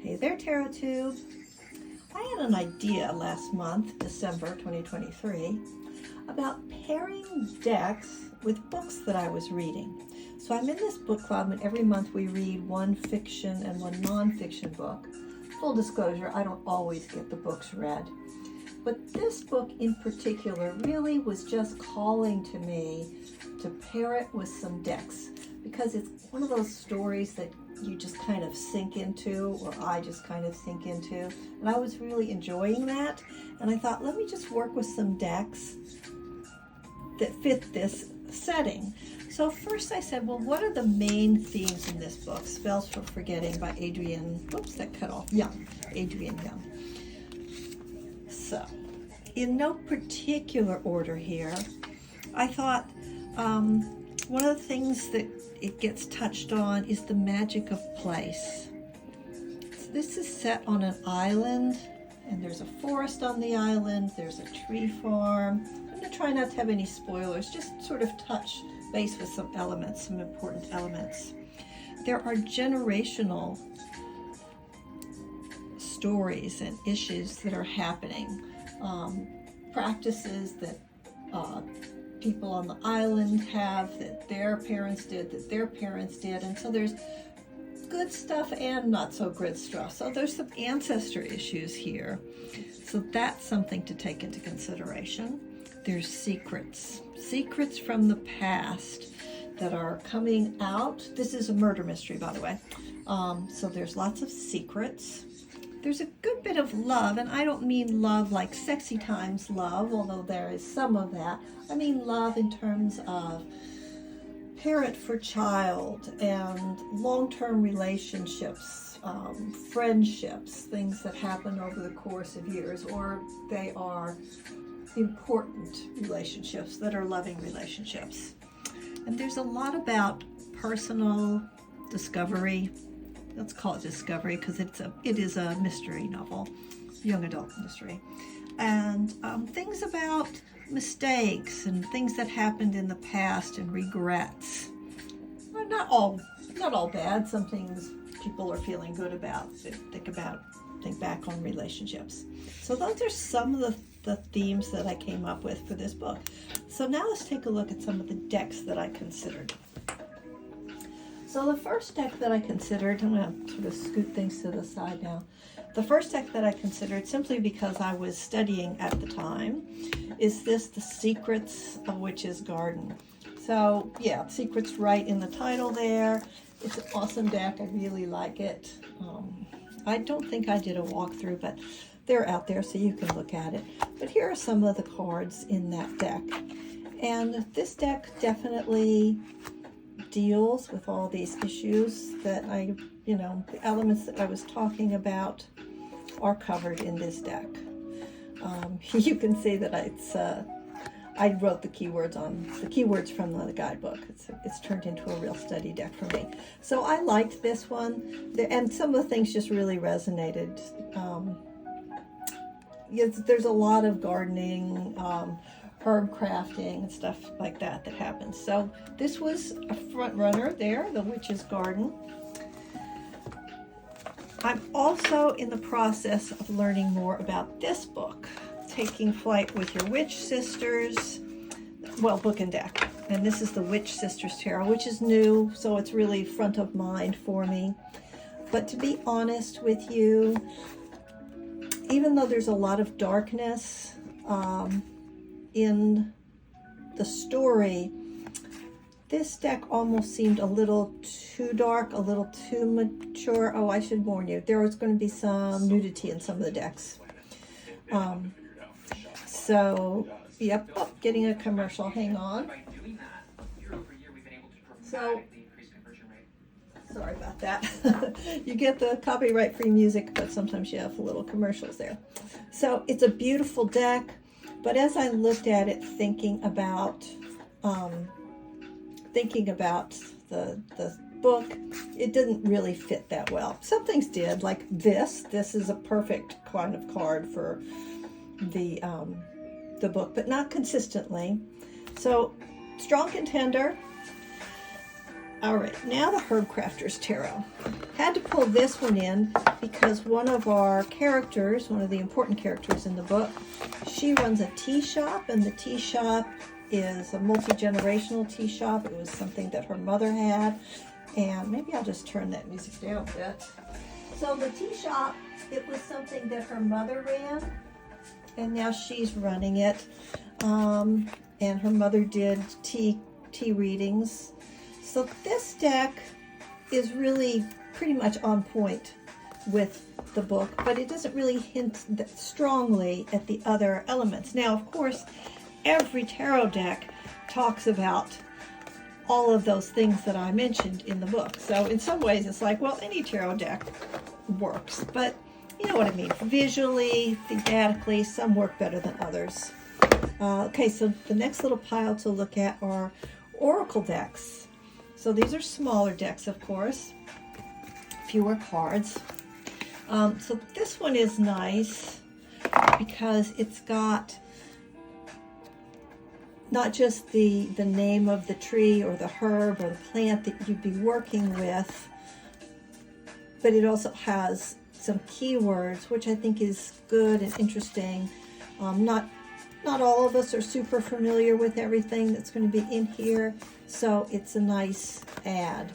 Hey there, Tarot Tube. I had an idea last month, December 2023, about pairing decks with books that I was reading. So I'm in this book club, and every month we read one fiction and one nonfiction book. Full disclosure, I don't always get the books read. But this book in particular really was just calling to me to pair it with some decks, because it's one of those stories that you just kind of sink into, or I just kind of sink into, and I was really enjoying that. And I thought, let me just work with some decks that fit this setting. So first I said, well, what are the main themes in this book? Spells for Forgetting by Adrienne, oops, that cut off, Young, Adrienne Young. So, in no particular order here, I thought one of the things that it gets touched on is the magic of place. So this is set on an island, and there's a forest on the island, there's a tree farm. I'm going to try not to have any spoilers, just sort of touch base with some elements, some important elements. There are generational stories and issues that are happening, practices that people on the island have, that their parents did, that their parents did, and so there's good stuff and not so good stuff. So there's some ancestor issues here, so that's something to take into consideration. There's secrets from the past that are coming out. This is a murder mystery, by the way, so there's lots of secrets. There's a good bit of love, and I don't mean love like sexy times love, although there is some of that. I mean love in terms of parent for child and long-term relationships, friendships, things that happen over the course of years, or they are important relationships that are loving relationships. And there's a lot about personal discovery. Let's call it discovery, because it is a mystery novel, young adult mystery, and things about mistakes and things that happened in the past and regrets. Well, not all bad. Some things people are feeling good about. Think back on relationships. So those are some of the themes that I came up with for this book. So now let's take a look at some of the decks that I considered. So the first deck that I considered, I'm going to sort of scoot things to the side now. The first deck that I considered, simply because I was studying at the time, is this, The Secrets of Witch's Garden. So yeah, Secrets right in the title there. It's an awesome deck. I really like it. I don't think I did a walkthrough, but they're out there so you can look at it. But here are some of the cards in that deck. And this deck definitely deals with all these issues that the elements that I was talking about are covered in this deck. You can see that I wrote the keywords from the guidebook. It's turned into a real study deck for me. So I liked this one, and some of the things just really resonated. There's a lot of gardening, Herbcrafting and stuff like that happens. So this was a front runner there, The Witch's Garden. I'm also in the process of learning more about this book, Taking Flight with Your Witch Sisters, well, book and deck. And this is the Witch Sisters Tarot, which is new, so it's really front of mind for me. But to be honest with you, even though there's a lot of darkness in the story, this deck almost seemed a little too dark, a little too mature. Oh, I should warn you, there was going to be some nudity in some of the decks. So, yep, oh, getting a commercial, hang on. So, sorry about that. You get the copyright-free music, but sometimes you have little commercials there. So, it's a beautiful deck. But as I looked at it, thinking about the book, it didn't really fit that well. Some things did, like this. This is a perfect kind of card for the book, but not consistently. So, strong contender. All right, now the Herbcrafter's Tarot. Had to pull this one in because one of our characters, one of the important characters in the book, she runs a tea shop, and the tea shop is a multi-generational tea shop. It was something that her mother had, and maybe I'll just turn that music down a bit. So the tea shop, it was something that her mother ran, and now she's running it. And her mother did tea readings. So this deck is really pretty much on point with the book, but it doesn't really hint that strongly at the other elements. Now, of course, every tarot deck talks about all of those things that I mentioned in the book. So in some ways it's like, well, any tarot deck works, but you know what I mean. Visually, thematically, some work better than others. Okay, so the next little pile to look at are oracle decks. So these are smaller decks, of course, fewer cards. So this one is nice because it's got not just the name of the tree or the herb or the plant that you'd be working with, but it also has some keywords, which I think is good and interesting. Not all of us are super familiar with everything that's going to be in here, so it's a nice add.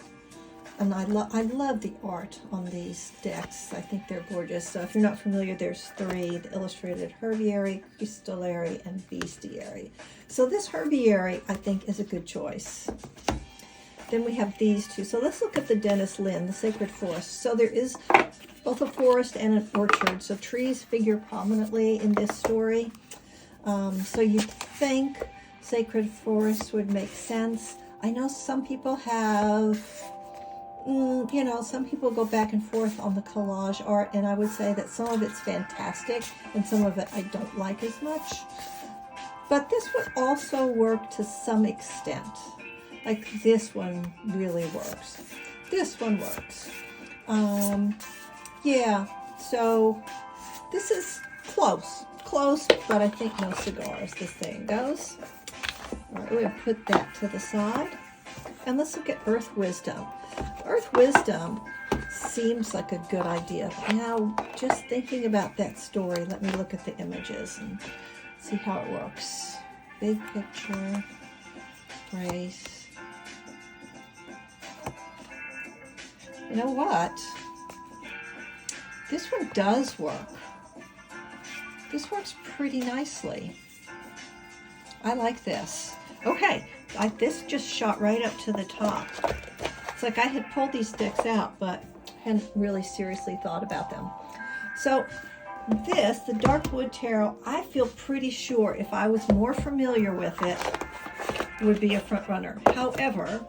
And I love the art on these decks. I think they're gorgeous. So if you're not familiar, there's three: the illustrated Herbiary, Crystallary, and Bestiary. So this Herbiary, I think, is a good choice. Then we have these two. So let's look at the Dennis Lynn, the Sacred Forest. So there is both a forest and an orchard. So trees figure prominently in this story. So you think Sacred Forest would make sense. I know some people have, you know, some people go back and forth on the collage art, and I would say that some of it's fantastic and some of it I don't like as much. But this would also work to some extent. Like this one really works. This one works. Yeah, so this is close, but I think no cigar as the saying goes. All right, we're going to put that to the side. And let's look at Earth Wisdom. Earth Wisdom seems like a good idea. But now, just thinking about that story, let me look at the images and see how it works. Big picture, grace. You know what? This one does work. This works pretty nicely. I like this. Okay, this just shot right up to the top. It's like I had pulled these decks out, but hadn't really seriously thought about them. So this, the Darkwood Tarot, I feel pretty sure if I was more familiar with it, would be a front runner. However,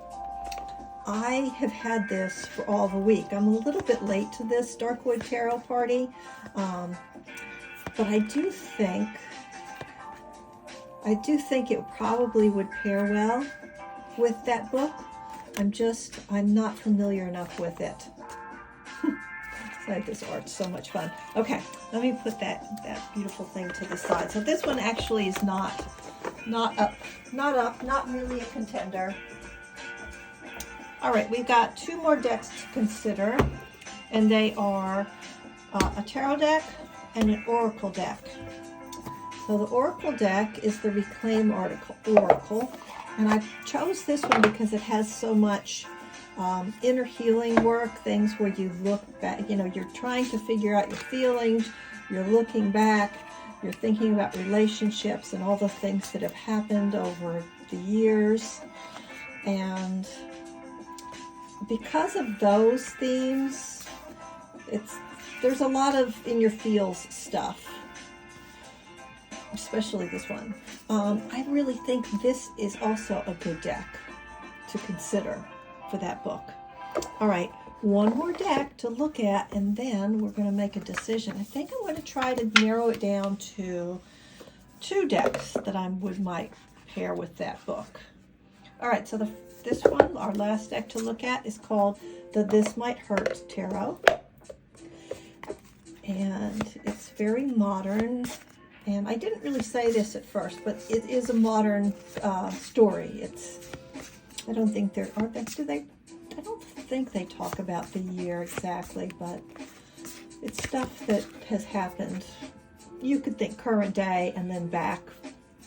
I have had this for all the week. I'm a little bit late to this Darkwood Tarot party, but I do think it probably would pair well with that book. I'm not familiar enough with it. This art's so much fun. Okay, let me put that beautiful thing to the side. So this one actually is not really a contender. All right, we've got two more decks to consider, and they are a tarot deck and an oracle deck. So the oracle deck is the Reclaim Oracle, and I chose this one because it has so much inner healing work, things where you look back, you know, you're trying to figure out your feelings, you're looking back, you're thinking about relationships and all the things that have happened over the years. And because of those themes, there's a lot of in your feels stuff, especially this one. I really think this is also a good deck to consider for that book. All right, one more deck to look at, and then we're going to make a decision. I think I'm going to try to narrow it down to two decks that I might pair with that book. All right, so this one, our last deck to look at, is called the This Might Hurt Tarot. And it's very modern. And I didn't really say this at first, but it is a modern story. I don't think there are, I don't think they talk about the year exactly, but it's stuff that has happened. You could think current day and then back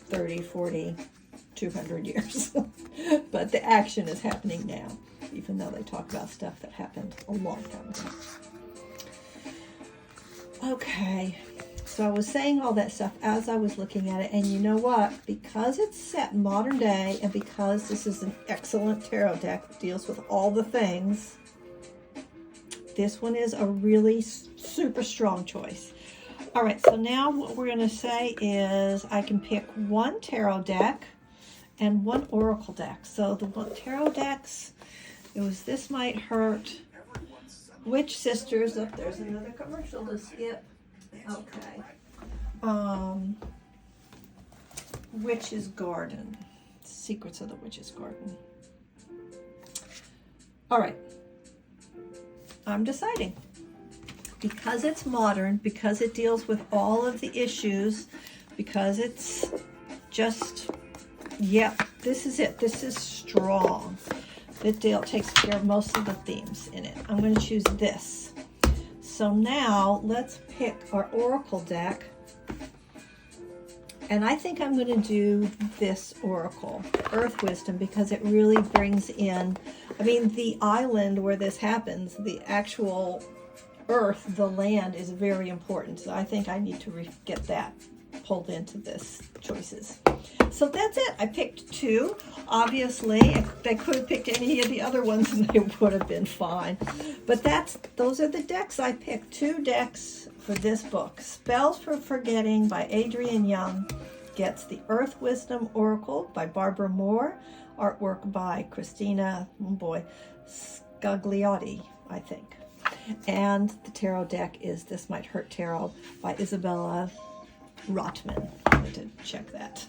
30, 40, 200 years. But the action is happening now, even though they talk about stuff that happened a long time ago. Okay, so I was saying all that stuff as I was looking at it, and you know what? Because it's set modern day, and because this is an excellent tarot deck that deals with all the things, this one is a really super strong choice. All right, so now what we're going to say is I can pick one tarot deck and one oracle deck. So the tarot decks, it was This Might Hurt, Witch Sisters. Oh, there's another commercial to skip. Okay. Witch's Garden. Secrets of the Witch's Garden. All right. I'm deciding. Because it's modern, because it deals with all of the issues, because it's just, yeah, this is it. This is strong. It takes care of most of the themes in it. I'm going to choose this. So now let's pick our oracle deck. And I think I'm going to do this oracle, Earth Wisdom, because it really brings in, I mean, the island where this happens, the actual Earth, the land, is very important. So I think I need to get that pulled into this choices. So that's it. I picked two. Obviously, if they could have picked any of the other ones and they would have been fine. But those are the decks I picked. 2 decks for this book. Spells for Forgetting by Adrienne Young gets the Earth Wisdom Oracle by Barbara Moore. Artwork by Christina, Scagliotti, I think. And the tarot deck is This Might Hurt Tarot by Isabella Rotman. I had to check that.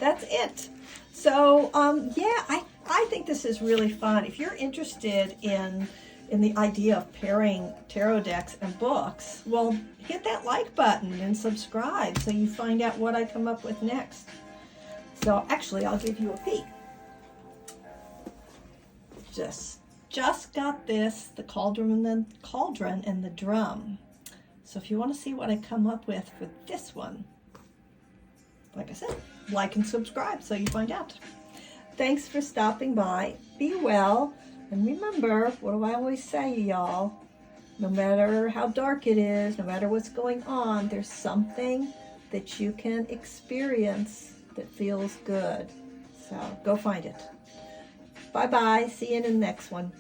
That's it. So, yeah, I think this is really fun. If you're interested in the idea of pairing tarot decks and books, well, hit that like button and subscribe so you find out what I come up with next. So, actually, I'll give you a peek. Just got this, the Cauldron and the Drum. So if you want to see what I come up with for this one, like I said, like and subscribe so you find out. Thanks for stopping by. Be well. And remember, what do I always say, y'all? No matter how dark it is, no matter what's going on, there's something that you can experience that feels good. So go find it. Bye-bye. See you in the next one.